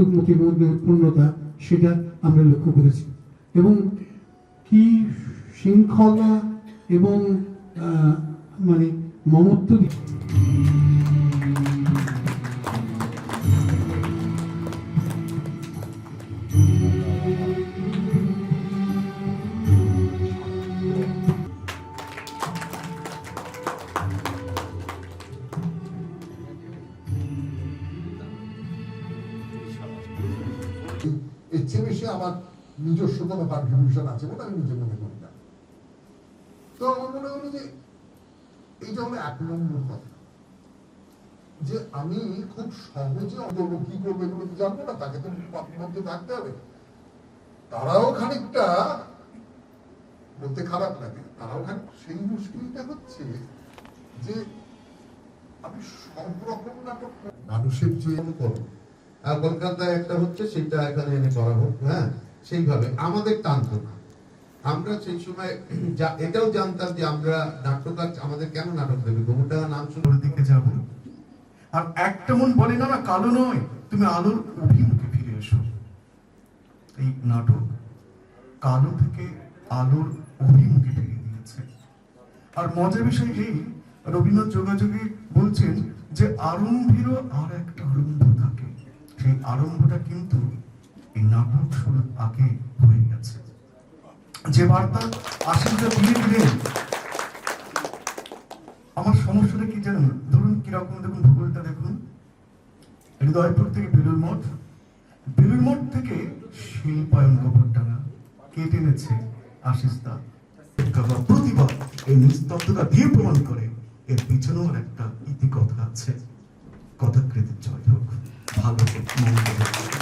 উৎপন্নতা সেটা আমরা লক্ষ্য করেছি, এবং কি শৃঙ্খলা এবং মানে মমত্ব এর চেয়ে বেশি আমার নিজস্ব কোনো কন্ট্রিবিউশন আছে বলে আমি নিজে মনে করি না। তো আমার মনে হলো যে এইটা হলো 1 নম্বর কথা, যে আমি খুব সহজে করবো, কি করবো এগুলো তো জানবো না, তাকে তো মধ্যে থাকতে হবে। তারাও খানিকটা বলতে খারাপ লাগে, তারাও খানিক সেই মুশকিলটা হচ্ছে যে আমি সব রকম নাটক মানুষের যে করবো, আর কলকাতায় একটা হচ্ছে সেটা এখানে এনে করা হোক, হ্যাঁ সেইভাবে আমাদের টানতো না। আমরা সেই সময় এটাও জানতাম যে আমরা নাট্যকার, আমাদের কেন নাটক দেবে, গোমুটা নাম শুনে দিকে যাব। আর একটা মন বলে না না কালো নয়, তুমি আলোর অভিমুখে ফিরে এসো। এই নাটক কালো থেকে আলোর অভিমুখে ফিরিয়ে দিয়েছে। আর মজার বিষয় এই, রবীন্দ্রনাথ যোগাযোগে বলছেন যে আরম্ভেরও আর একটা আরম্ভ থাকে, সেই আরম্ভটা কিন্তু এই নাটক শুরুর আগে হয়ে গেছে। যে বার্তা আশীর্বাদ দিয়ে দিলেন, আমার সমস্যাটা কি জানেন, ধরুন কিরকম দেখুন, ভূগোলটা দেখুন, হৃদয়পুর থেকে বেলুর মঠ, বেলুর মঠ থেকে শিল্পায়ন গোবরডাঙ্গা কে টেনেছে? আশিসদা। প্রতিভা এই নিস্তব্ধতা দিয়ে প্রমাণ করে এর পিছনেও একটা ইতিকথা আছে। কথাকৃতির জয় হোক, ভালো হোক, মঙ্গল হোক।